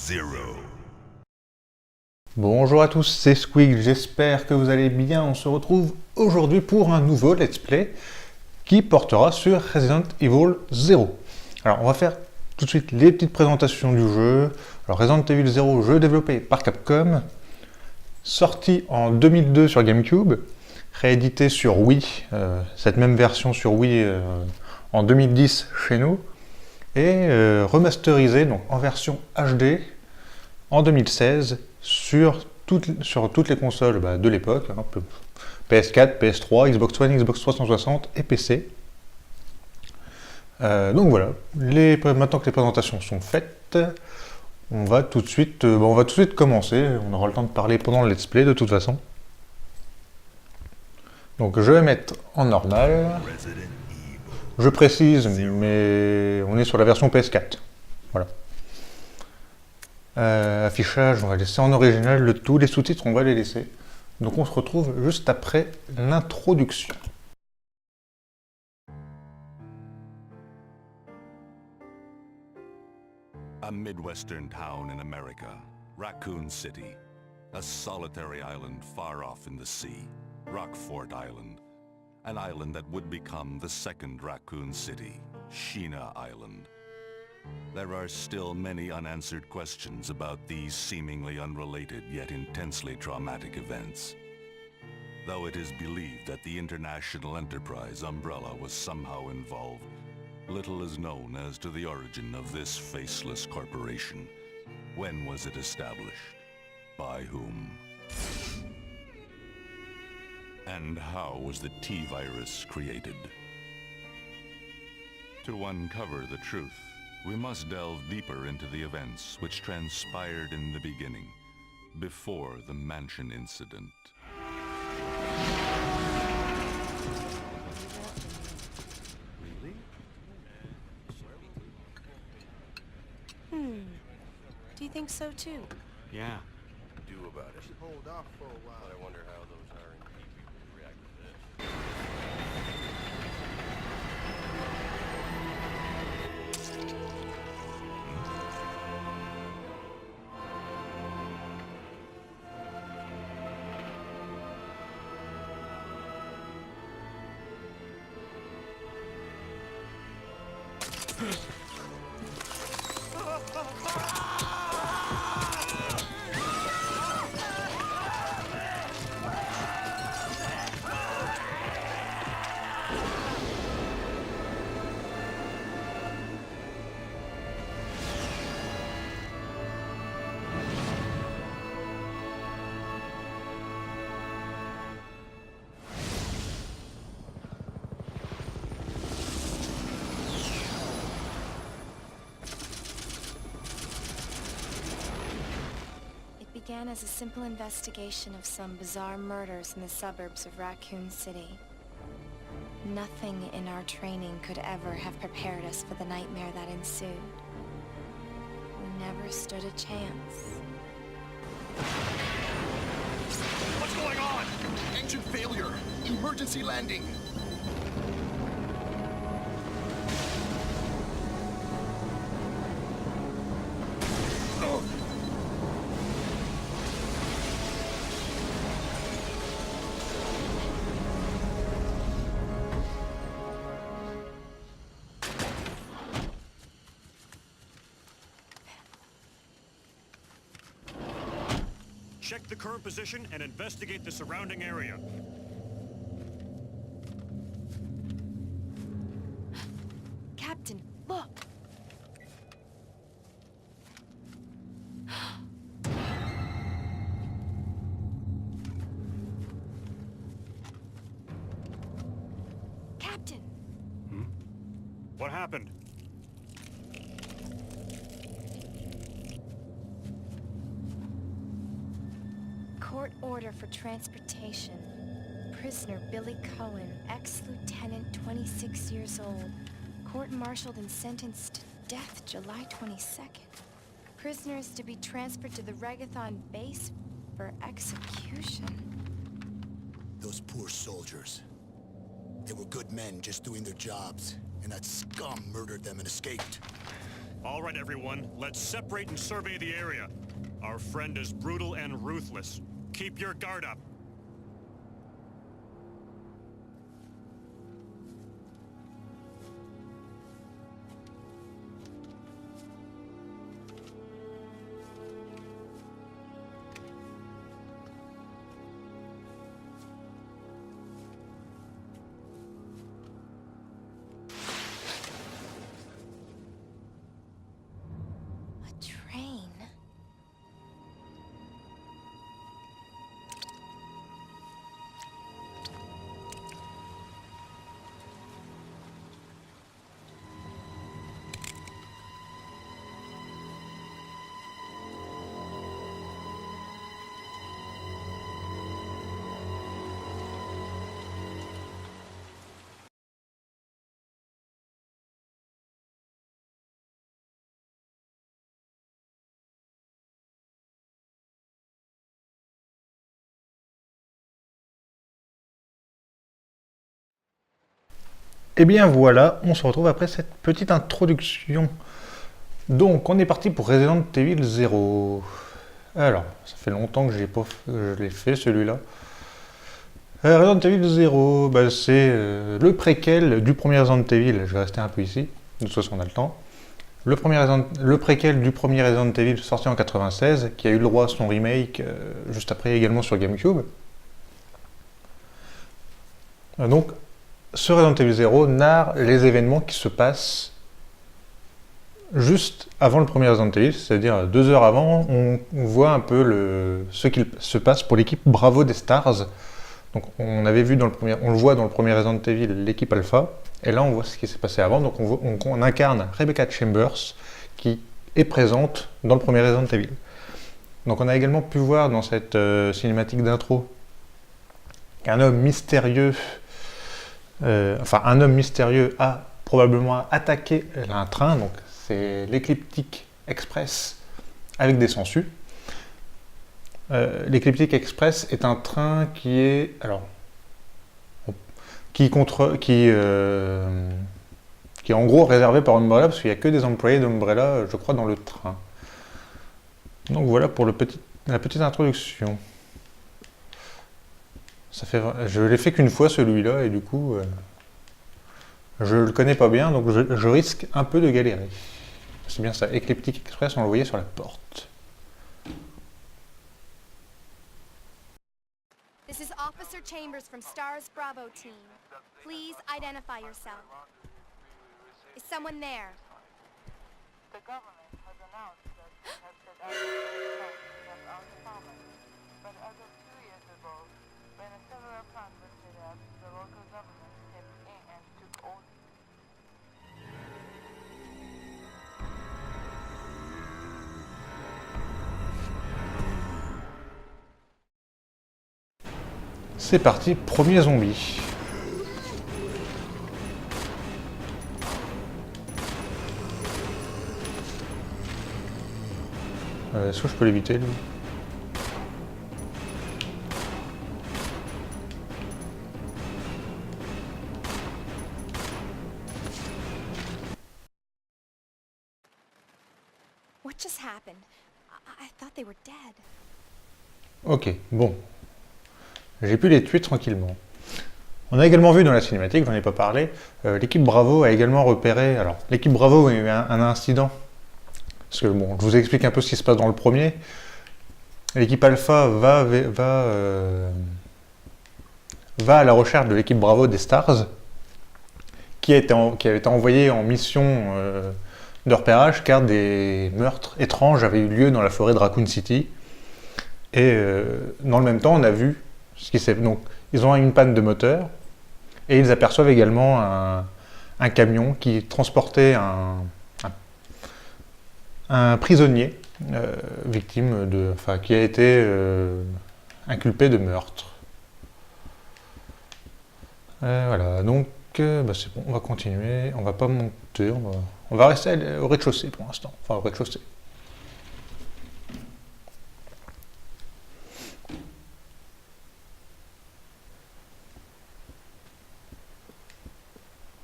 Zero. Bonjour à tous, c'est Squig, j'espère que vous allez bien. On se retrouve aujourd'hui pour un nouveau let's play qui portera sur Resident Evil 0. Alors on va faire tout de suite les petites présentations du jeu. Alors Resident Evil 0, jeu développé par Capcom, sorti en 2002 sur GameCube, réédité sur Wii, cette même version sur Wii en 2010 chez nous, et remasterisé donc en version HD en 2016 sur toutes les consoles de l'époque, hein, PS4, PS3, Xbox One, Xbox 360 et PC. Donc voilà, maintenant que les présentations sont faites, on va tout de suite commencer. On aura le temps de parler pendant le let's play de toute façon. Donc je vais mettre en normal. Je précise, mais on est sur la version PS4. Voilà. Affichage, on va laisser en original le tout. Les sous-titres, on va les laisser. Donc on se retrouve juste après l'introduction. A Midwestern town in America, Raccoon City. A solitary island far off in the sea, Rockfort Island. An island that would become the second Raccoon City, Sheena Island. There are still many unanswered questions about these seemingly unrelated yet intensely traumatic events. Though it is believed that the international enterprise umbrella was somehow involved, little is known as to the origin of this faceless corporation. When was it established? By whom? And how was the T-Virus created? To uncover the truth, we must delve deeper into the events which transpired in the beginning, before the Mansion incident. Do you think so too? Yeah. Do about it. Hold off for a while. But I wonder how those R&D people would react to this. It began as a simple investigation of some bizarre murders in the suburbs of Raccoon City. Nothing in our training could ever have prepared us for the nightmare that ensued. We never stood a chance. What's going on? Engine failure. Emergency landing. Check the current position and investigate the surrounding area. Captain, look! Captain! What happened? Court order for transportation. Prisoner Billy Cohen, ex-lieutenant, 26 years old. Court-martialed and sentenced to death July 22nd. Prisoners to be transferred to the Regathon base for execution. Those poor soldiers. They were good men just doing their jobs, and that scum murdered them and escaped. All right, everyone, let's separate and survey the area. Our friend is brutal and ruthless. Keep your guard up. A train. Et bien voilà, on se retrouve après cette petite introduction. Donc on est parti pour Resident Evil 0. Alors, ça fait longtemps que je l'ai fait celui-là. Resident Evil 0, bah, c'est le préquel du premier Resident Evil. Je vais rester un peu ici, de toute façon on a le temps. Le préquel du premier Resident Evil sorti en 96, qui a eu le droit à son remake juste après également sur GameCube. Donc, ce Resident Evil 0 narre les événements qui se passent juste avant le premier Resident Evil, c'est-à-dire 2 heures avant, on voit un peu ce qu'il se passe pour l'équipe Bravo des Stars. Donc on avait vu on le voit dans le premier Resident Evil, l'équipe Alpha, et là on voit ce qui s'est passé avant. Donc on incarne Rebecca Chambers, qui est présente dans le premier Resident Evil. Donc on a également pu voir dans cette cinématique d'intro qu'un homme mystérieux un homme mystérieux a probablement attaqué un train, donc c'est l'Ecliptic Express avec des sangsues. L'Ecliptic Express est un train qui est qui est en gros réservé par Umbrella parce qu'il n'y a que des employés d'Umbrella, je crois, dans le train. Donc voilà pour la petite introduction. Je l'ai fait qu'une fois celui-là et du coup je le connais pas bien, donc je risque un peu de galérer. C'est bien ça, Ecliptic Express, on le voyait sur la porte. This is Officer Chambers from STARS Bravo team. Please identify yourself. Is someone there? The government has announced that it has set out to protect uncommon. But as of 2 years ago, when a several plans were set up, the local government stepped in and took over. C'est parti, premier zombie. Est-ce que je peux l'éviter lui? What just happened? I thought they were dead. Ok, bon. J'ai pu les tuer tranquillement. On a également vu dans la cinématique, j'en ai pas parlé, l'équipe Bravo a également repéré... Alors, l'équipe Bravo a eu un incident. Parce que, bon, je vous explique un peu ce qui se passe dans le premier. L'équipe Alpha va à la recherche de l'équipe Bravo des Stars, qui avait été envoyée en mission de repérage, car des meurtres étranges avaient eu lieu dans la forêt de Raccoon City. Et dans le même temps, on a vu ce qui s'est... Donc, ils ont une panne de moteur, et ils aperçoivent également un camion qui transportait un prisonnier victime qui a été inculpé de meurtre. Voilà, donc bah c'est bon, on va continuer, on va pas monter, on va rester au rez-de-chaussée pour l'instant, enfin au rez-de-chaussée.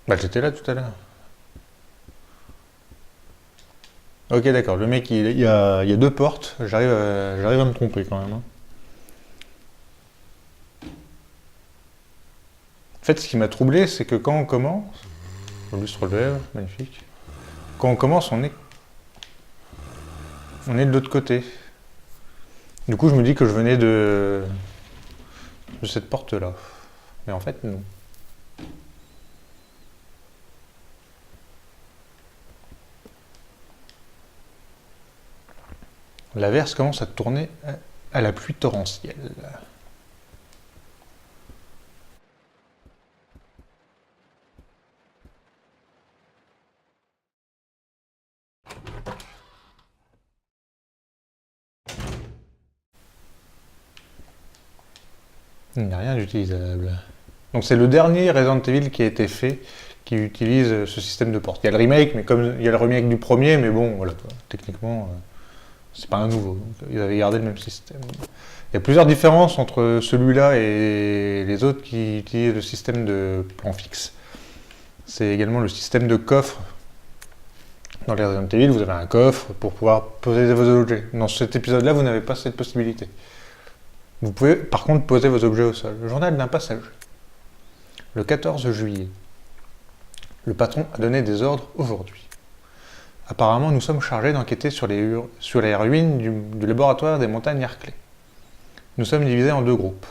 Bah j'étais là tout à l'heure. Ok, d'accord. Le mec, il y a deux portes. J'arrive à me tromper quand même, hein. En fait, ce qui m'a troublé, c'est que quand on commence... Le lustre lève, magnifique. Quand on commence, on est de l'autre côté. Du coup, je me dis que je venais de cette porte-là. Mais en fait, non. L'averse commence à tourner à la pluie torrentielle. Il n'y a rien d'utilisable. Donc c'est le dernier Resident Evil qui a été fait qui utilise ce système de porte. Il y a le remake, mais comme il y a le remake du premier, mais bon, voilà, techniquement, c'est pas un nouveau. Donc, ils avaient gardé le même système. Il y a plusieurs différences entre celui-là et les autres qui utilisent le système de plan fixe. C'est également le système de coffre. Dans les Resident Evil, vous avez un coffre pour pouvoir poser vos objets. Dans cet épisode-là, vous n'avez pas cette possibilité. Vous pouvez par contre poser vos objets au sol. Le journal d'un passager. Le 14 juillet. Le patron a donné des ordres aujourd'hui. Apparemment, nous sommes chargés d'enquêter sur les ruines du laboratoire des montagnes Arclay. Nous sommes divisés en deux groupes.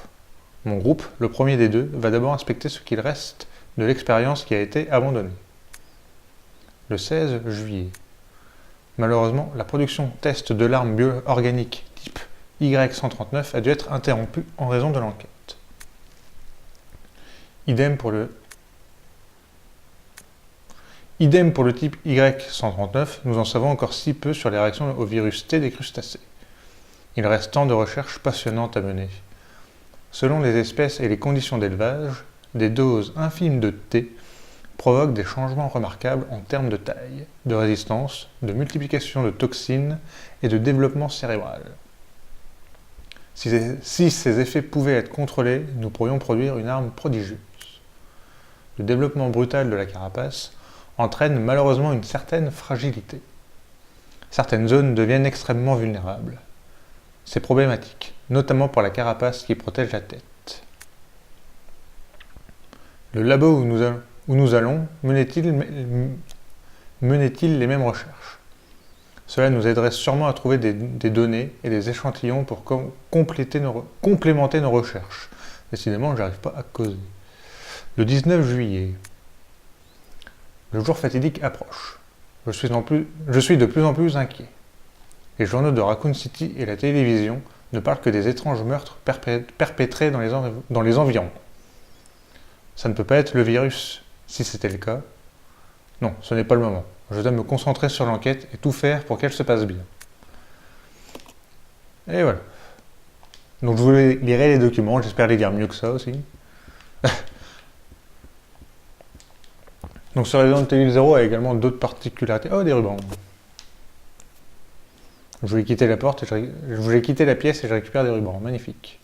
Mon groupe, le premier des deux, va d'abord inspecter ce qu'il reste de l'expérience qui a été abandonnée. Le 16 juillet. Malheureusement, la production test de l'arme bio-organique type Y139 a dû être interrompue en raison de l'enquête. Idem pour le type Y139, nous en savons encore si peu sur les réactions au virus T des crustacés. Il reste tant de recherches passionnantes à mener. Selon les espèces et les conditions d'élevage, des doses infimes de T provoquent des changements remarquables en termes de taille, de résistance, de multiplication de toxines et de développement cérébral. Si ces effets pouvaient être contrôlés, nous pourrions produire une arme prodigieuse. Le développement brutal de la carapace entraîne malheureusement une certaine fragilité. Certaines zones deviennent extrêmement vulnérables. C'est problématique, notamment pour la carapace qui protège la tête. Le labo où nous allons menait-il les mêmes recherches? Cela nous aiderait sûrement à trouver des données et des échantillons pour complémenter nos recherches. Décidément, je n'arrive pas à causer. Le 19 juillet. Le jour fatidique approche. Je suis de plus en plus inquiet. Les journaux de Raccoon City et la télévision ne parlent que des étranges meurtres perpétrés dans les environs. Ça ne peut pas être le virus. Si c'était le cas, non, ce n'est pas le moment. Je dois me concentrer sur l'enquête et tout faire pour qu'elle se passe bien. Et voilà. Donc je vous lirai les documents, j'espère les lire mieux que ça aussi. Donc sur Resident Evil 0 a également d'autres particularités. Oh, des rubans. Je voulais quitter la porte, je voulais quitter la pièce et je récupère des rubans. Magnifique.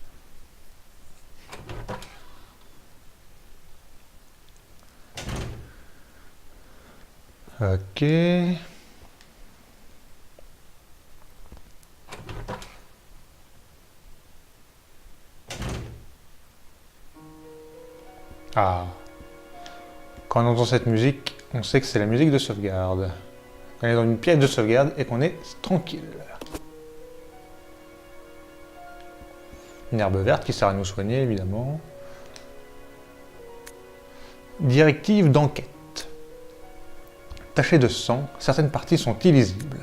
Ok. Ah. Quand on entend cette musique, on sait que c'est la musique de sauvegarde. Quand on est dans une pièce de sauvegarde et qu'on est tranquille. Une herbe verte qui sert à nous soigner, évidemment. Directive d'enquête. Tachées de sang, certaines parties sont illisibles.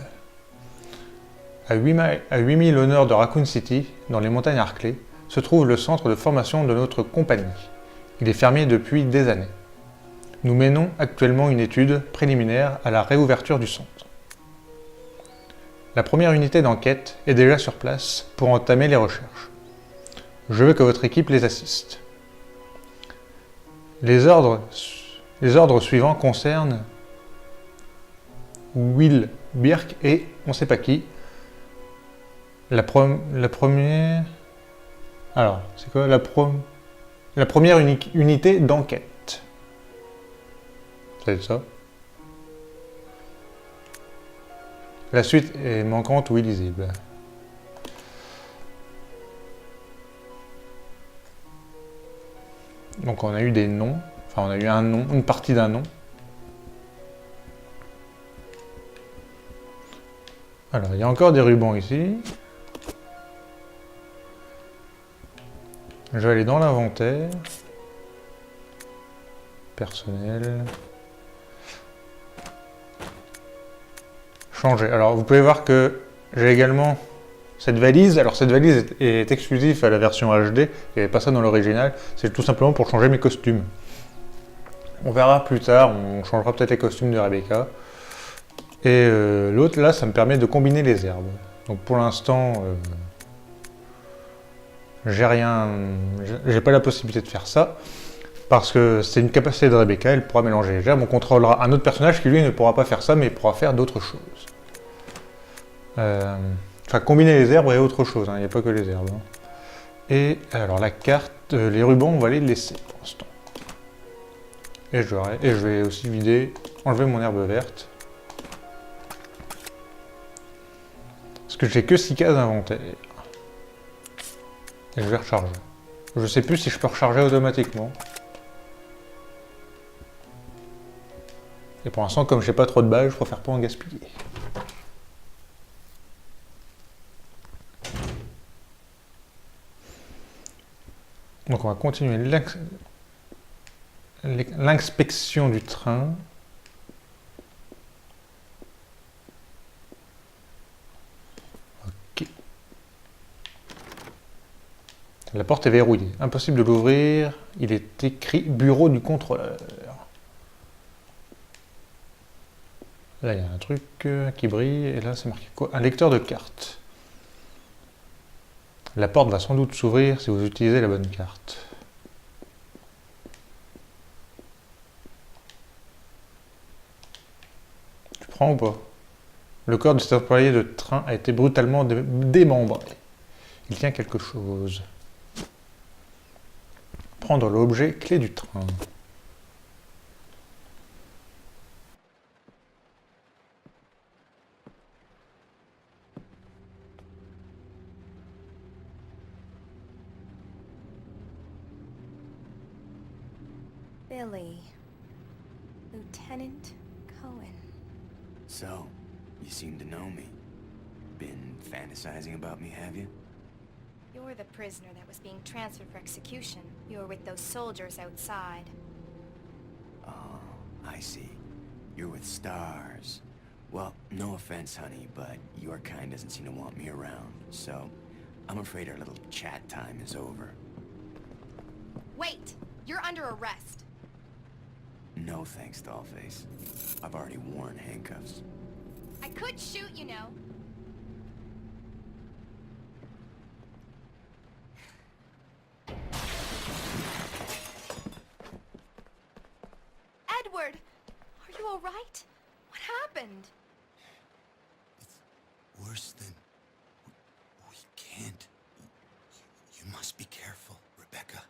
À 8000 au nord de Raccoon City, dans les montagnes Arclay, se trouve le centre de formation de notre compagnie. Il est fermé depuis des années. Nous menons actuellement une étude préliminaire à la réouverture du centre. La première unité d'enquête est déjà sur place pour entamer les recherches. Je veux que votre équipe les assiste. Les ordres suivants concernent Will Birk et on ne sait pas qui. La première... Alors, c'est quoi la première unité d'enquête. C'est ça. La suite est manquante ou illisible. Donc on a eu des noms, enfin on a eu un nom, une partie d'un nom. Alors il y a encore des rubans ici. Je vais aller dans l'inventaire. Personnel. Changer. Alors vous pouvez voir que j'ai également cette valise. Alors cette valise est exclusive à la version HD. Il n'y avait pas ça dans l'original. C'est tout simplement pour changer mes costumes. On verra plus tard. On changera peut-être les costumes de Rebecca. Et l'autre là, ça me permet de combiner les herbes. Donc pour l'instant, j'ai pas la possibilité de faire ça. Parce que c'est une capacité de Rebecca, elle pourra mélanger les herbes. On contrôlera un autre personnage qui lui ne pourra pas faire ça, mais il pourra faire d'autres choses. Enfin, combiner les herbes et autre chose, hein. Il n'y a pas que les herbes. Hein. Et alors la carte, les rubans, on va les laisser pour l'instant. Et je vais aussi enlever mon herbe verte. Parce que j'ai que 6 cases d'inventaire. Et je vais recharger. Je sais plus si je peux recharger automatiquement. Et pour l'instant, comme j'ai pas trop de balles, je préfère pas en gaspiller. Donc on va continuer l'inspection du train. Ok. La porte est verrouillée. Impossible de l'ouvrir. Il est écrit bureau du contrôleur. Là, il y a un truc qui brille, et là, c'est marqué quoi? Un lecteur de cartes. La porte va sans doute s'ouvrir si vous utilisez la bonne carte. Tu prends ou pas? Le corps de cet employé de train a été brutalement démembré. Il tient quelque chose. Prendre l'objet clé du train. Billy. Lieutenant Cohen. So, you seem to know me. Been fantasizing about me, have you? You're the prisoner that was being transferred for execution. You were with those soldiers outside. Oh, I see. You're with stars. Well, no offense, honey, but your kind doesn't seem to want me around, so I'm afraid our little chat time is over. Wait! You're under arrest. No thanks, Dollface. I've already worn handcuffs. I could shoot, you know. Edward! Are you alright? What happened? It's worse than... We can't. You must be careful, Rebecca.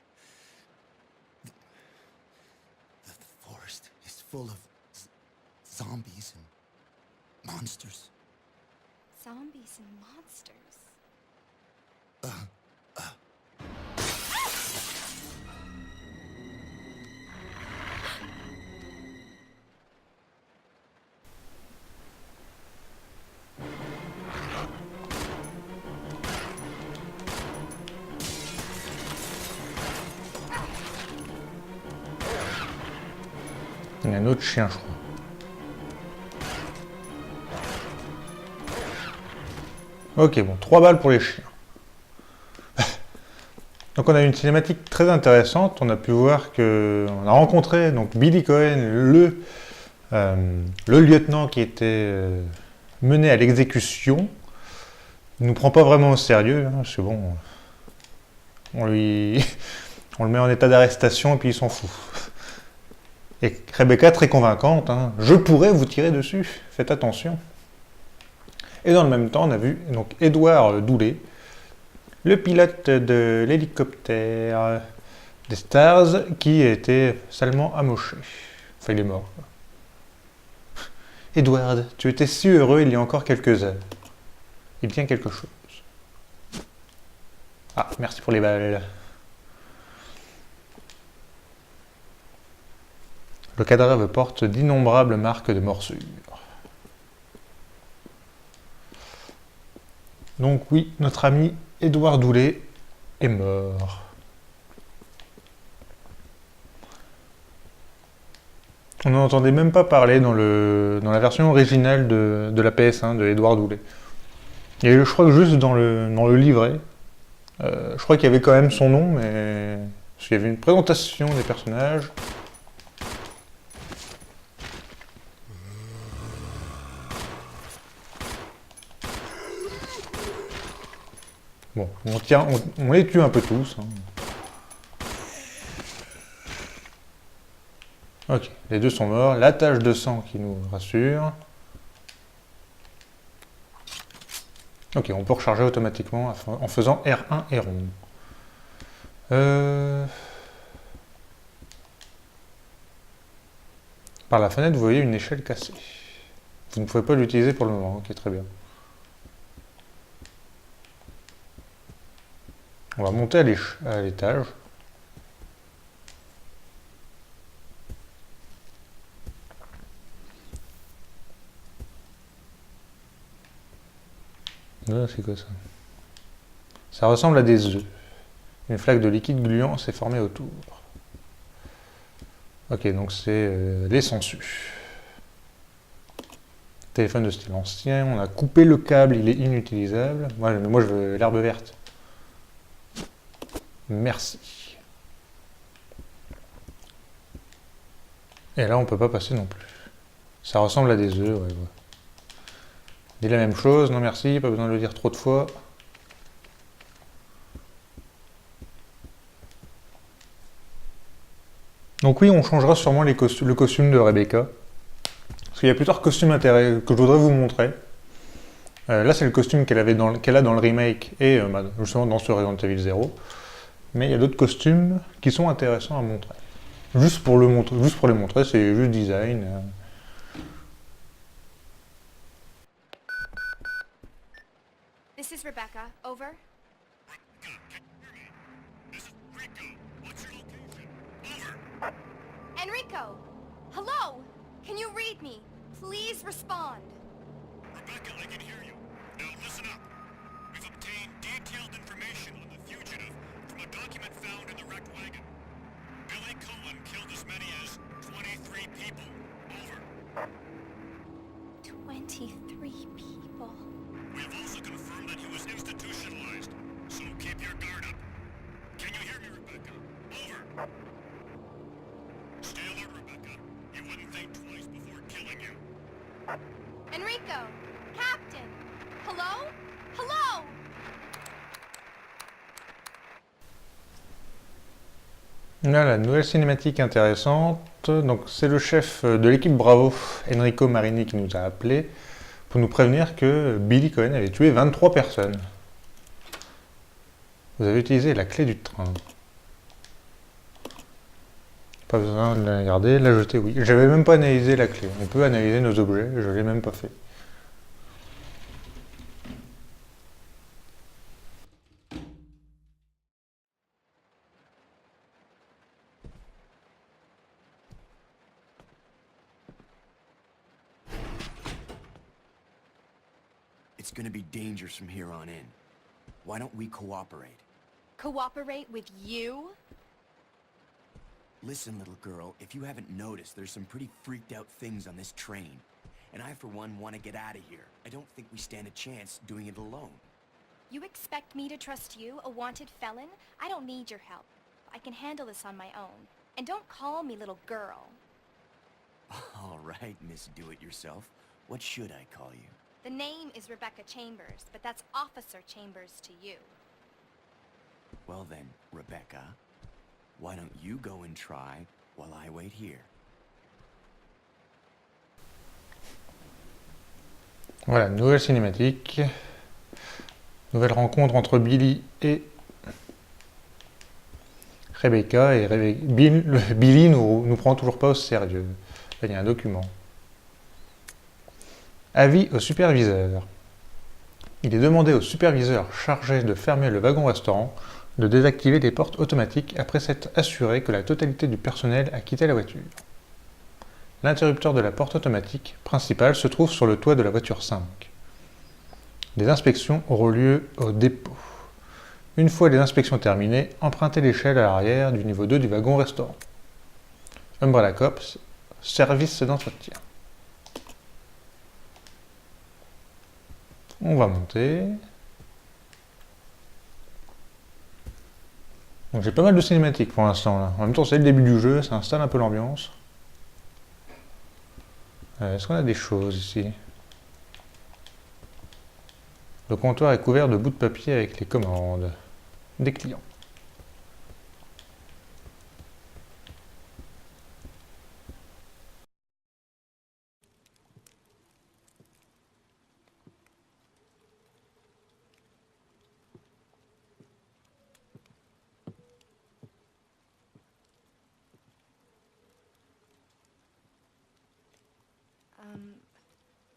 The forest is full of zombies and monsters. Zombies and monsters. Il y a un autre chien, je crois. Ok, bon, 3 balles pour les chiens. Donc on a eu une cinématique très intéressante. On a pu voir que on a rencontré donc Billy Cohen, le lieutenant qui était mené à l'exécution. Il nous prend pas vraiment au sérieux, hein, c'est bon. On le met en état d'arrestation et puis il s'en fout. Et Rebecca très convaincante, hein, je pourrais vous tirer dessus, faites attention. Et dans le même temps, on a vu donc Edouard Doulet, le pilote de l'hélicoptère des Stars, qui était salement amoché. Enfin, il est mort. Edward, tu étais si heureux il y a encore quelques heures. Il tient quelque chose. Ah, merci pour les balles. Le cadavre porte d'innombrables marques de morsure. Donc oui, notre ami Édouard Doulet est mort. On n'en entendait même pas parler dans la version originale de la PS1 de Édouard Doulet. Il y a eu, je crois que juste dans le livret, je crois qu'il y avait quand même son nom, mais parce qu'il y avait une présentation des personnages. Bon, on les tue un peu tous. Hein. Ok, les deux sont morts. La tache de sang qui nous rassure. Ok, on peut recharger automatiquement en faisant R1 et rond. Par la fenêtre, vous voyez une échelle cassée. Vous ne pouvez pas l'utiliser pour le moment. Ok, très bien. On va monter à l'étage. Ah, c'est quoi ça? Ça ressemble à des œufs. Une flaque de liquide gluant s'est formée autour. Ok, donc c'est les sangsues. Téléphone de style ancien, on a coupé le câble, il est inutilisable. Moi je veux l'herbe verte. Merci. Et là on peut pas passer non plus. Ça ressemble à des œufs, ouais. Dit la même chose, non merci, pas besoin de le dire trop de fois. Donc oui, on changera sûrement le costume de Rebecca. Parce qu'il y a plusieurs costumes que je voudrais vous montrer. Là, c'est le costume qu'elle a dans le remake et justement dans ce Resident Evil 0. Mais il y a d'autres costumes qui sont intéressants à montrer. Juste pour les montrer, c'est juste design. This is Rebecca. Over. This is Rico. What's your location? Over. Enrico! Hello! Can you read me? Please respond. Rebecca, I can hear you. Now listen up. We've obtained detailed information on the fugitive from a document found in the wrecked wagon. Billy Cohen killed as many as 23 people. Over. 23 people. We have also confirmed that he was institutionalized, so keep your guard up. Can you hear me, Rebecca? Over. Stay alert, Rebecca. You wouldn't think twice before killing you. Enrico! Captain! Hello? Hello! Là, la nouvelle cinématique intéressante. Donc, c'est le chef de l'équipe Bravo, Enrico Marini, qui nous a appelés pour nous prévenir que Billy Cohen avait tué 23 personnes. Vous avez utilisé la clé du train. Pas besoin de la garder, la jeter, oui. J'avais même pas analysé la clé. On peut analyser nos objets, je l'ai même pas fait. It's gonna be dangerous from here on in. Why don't we cooperate? Cooperate with you? Listen, little girl, if you haven't noticed, there's some pretty freaked out things on this train. And I, for one, want to get out of here. I don't think we stand a chance doing it alone. You expect me to trust you, a wanted felon? I don't need your help. I can handle this on my own. And don't call me little girl. All right, Miss Do-It-Yourself. What should I call you? The name is Rebecca Chambers, but that's Officer Chambers to you. Well then, Rebecca, why don't you go and try while I wait here? Voilà, nouvelle cinématique. Nouvelle rencontre entre Billy et Rebecca. Et Billy nous prend toujours pas au sérieux. Là, il y a un document. Avis au superviseur. Il est demandé au superviseur chargé de fermer le wagon-restaurant de désactiver les portes automatiques après s'être assuré que la totalité du personnel a quitté la voiture. L'interrupteur de la porte automatique principale se trouve sur le toit de la voiture 5. Les inspections auront lieu au dépôt. Une fois les inspections terminées, empruntez l'échelle à l'arrière du niveau 2 du wagon-restaurant. Umbrella Corps, service d'entretien. On va monter. Donc j'ai pas mal de cinématiques pour l'instant là. En même temps c'est le début du jeu, ça installe un peu l'ambiance. Est-ce qu'on a des choses ici? Le comptoir est couvert de bouts de papier avec les commandes des clients.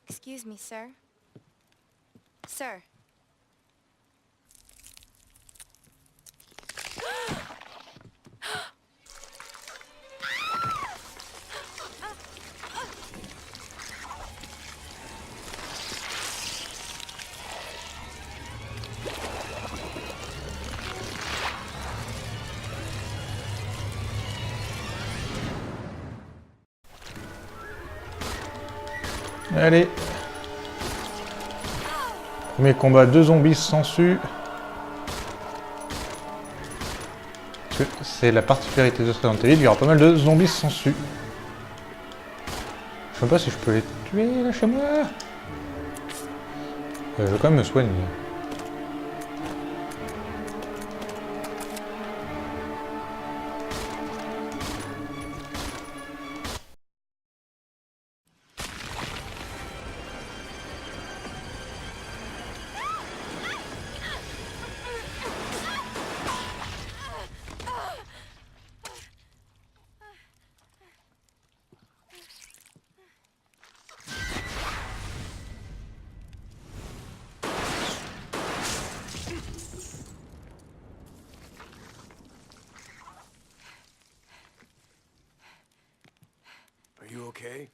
Excuse me, sir. Sir. Allez. Premier combat, 2 zombies s'ensuit. C'est la particularité de Resident Evil, il y aura pas mal de zombies s'ensuit. Je sais pas si je peux les tuer là chez moi. Je vais quand même me soigner. Are you okay?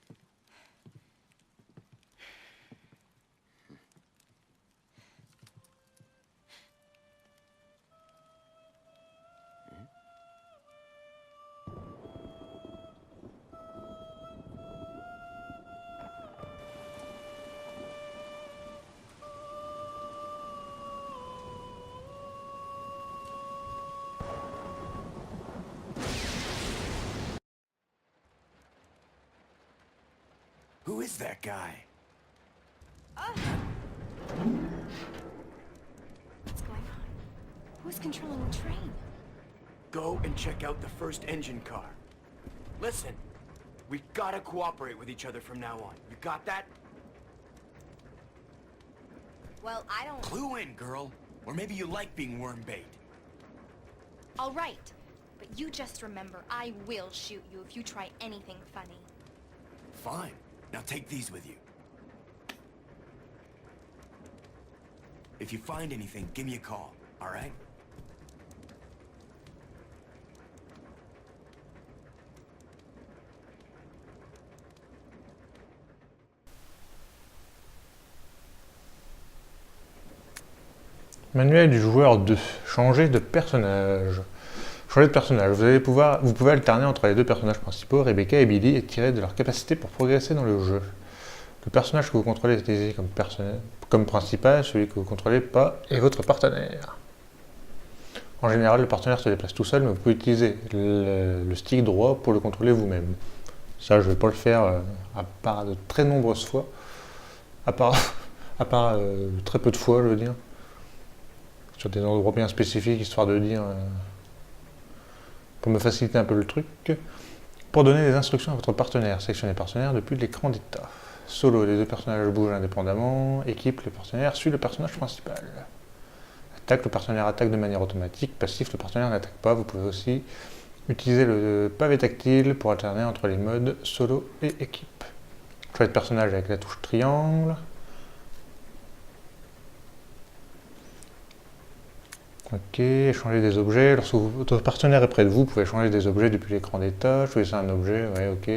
Who is that guy? What's going on? Who's controlling the train? Go and check out the first engine car. Listen, we gotta cooperate with each other from now on. You got that? Well, I don't... Clue in, girl. Or maybe you like being worm bait. All right. But you just remember, I will shoot you if you try anything funny. Fine. Now take these with you. If you find anything, give me a call, all right? Manuel du joueur 2. Changer de personnage. Changer de personnage. Vous pouvez alterner entre les deux personnages principaux, Rebecca et Billy, et tirer de leurs capacités pour progresser dans le jeu. Le personnage que vous contrôlez est désigné comme principal, celui que vous ne contrôlez pas est votre partenaire. En général, le partenaire se déplace tout seul, mais vous pouvez utiliser le stick droit pour le contrôler vous-même. Ça, je ne vais pas le faire à part de très nombreuses fois. À part très peu de fois, je veux dire. Sur des endroits bien spécifiques, histoire de dire... pour me faciliter un peu le truc. Pour donner des instructions à votre partenaire, sélectionnez partenaire depuis l'écran d'état. Solo, les deux personnages bougent indépendamment. Équipe, le partenaire suit le personnage principal. Attaque, le partenaire attaque de manière automatique. Passif, le partenaire n'attaque pas. Vous pouvez aussi utiliser le pavé tactile pour alterner entre les modes solo et équipe. Choix de personnage avec la touche triangle. Ok, changer des objets. Lorsque votre partenaire est près de vous, vous pouvez changer des objets depuis l'écran des tâches. Choisissez un objet, ouais, ok.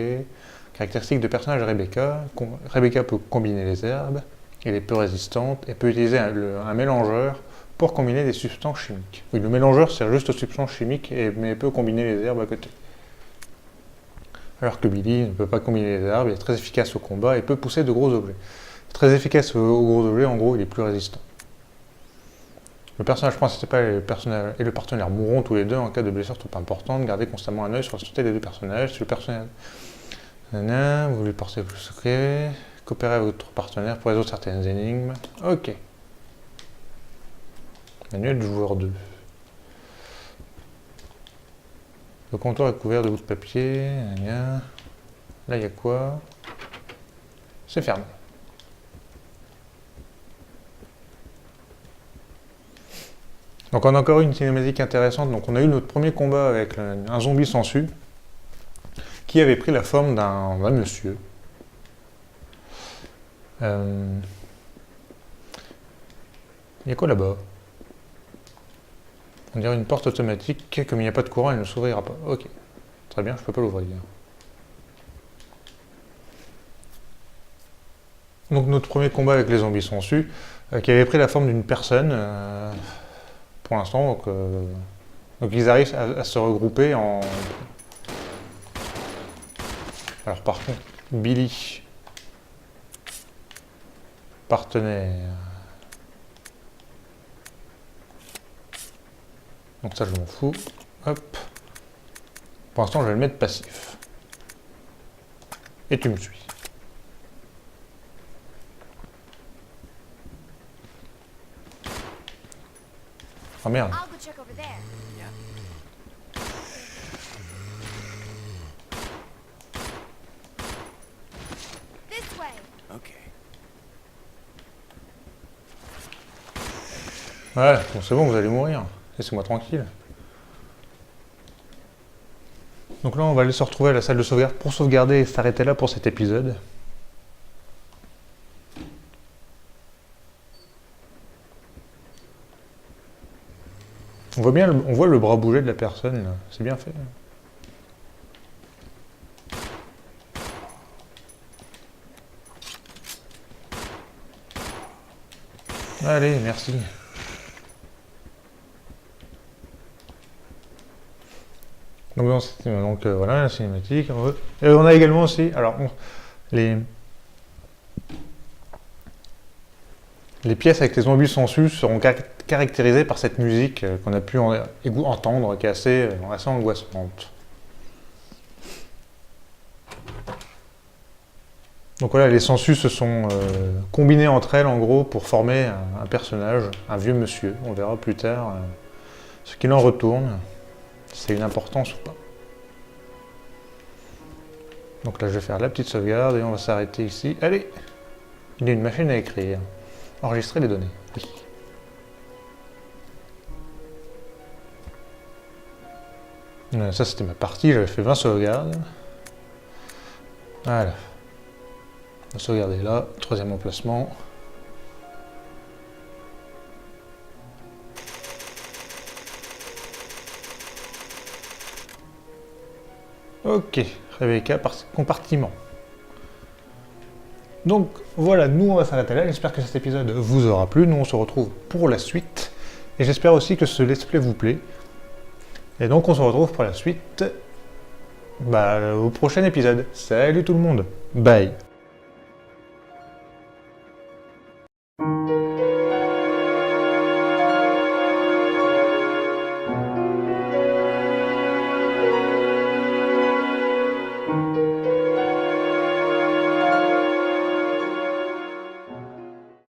Caractéristiques de personnage Rebecca. Rebecca peut combiner les herbes. Elle est peu résistante et peut utiliser un mélangeur pour combiner des substances chimiques. Oui, le mélangeur sert juste aux substances chimiques, mais peut combiner les herbes à côté. Alors que Billy ne peut pas combiner les herbes, il est très efficace au combat et peut pousser de gros objets. Très efficace aux gros objets, en gros, il est plus résistant. Le personnage principal et le partenaire mourront tous les deux en cas de blessure trop importante. Gardez constamment un œil sur la santé des deux personnages. Si le personnage... vous voulez porter plus secret. Coopérez avec votre partenaire pour résoudre certaines énigmes. Ok. Manuel du joueur 2. Le comptoir est couvert de bouts de papier. Là, il y a quoi? C'est fermé. Donc on a encore eu une cinématique intéressante. Donc on a eu notre premier combat avec un zombie sensu qui avait pris la forme d'un monsieur. Il y a quoi là-bas? On dirait une porte automatique. Comme il n'y a pas de courant, elle ne s'ouvrira pas. Ok. Très bien, je peux pas l'ouvrir. Donc notre premier combat avec les zombies sensus, qui avait pris la forme d'une personne. Pour l'instant, donc ils arrivent à se regrouper en... Alors par contre, Billy, partenaire... Donc ça je m'en fous. Hop. Pour l'instant je vais le mettre passif. Et tu me suis. Oh merde. I'll go check over there. This way. Okay. Ouais, bon, c'est bon, vous allez mourir. Laissez-moi tranquille. Donc là, on va aller se retrouver à la salle de sauvegarde pour sauvegarder et s'arrêter là pour cet épisode. On voit bien, on voit le bras bouger de la personne, c'est bien fait. Allez, merci. Donc, voilà la cinématique. Et on a également aussi, alors les pièces avec les zombies sensus seront caractérisées par cette musique qu'on a pu entendre, qui est assez angoissante. Donc voilà, les sensus se sont combinés entre elles en gros pour former un personnage, un vieux monsieur. On verra plus tard ce qu'il en retourne, si c'est une importance ou pas. Donc là je vais faire la petite sauvegarde et on va s'arrêter ici. Allez, il y a une machine à écrire. Enregistrer les données. Oui. Ça c'était ma partie, j'avais fait 20 sauvegardes. Voilà. On va sauvegarder là, troisième emplacement. Ok, Rebecca, compartiment. Donc voilà, nous on va s'arrêter là, j'espère que cet épisode vous aura plu, nous on se retrouve pour la suite, et j'espère aussi que ce let's play vous plaît. Et donc on se retrouve pour la suite au prochain épisode. Salut tout le monde, bye.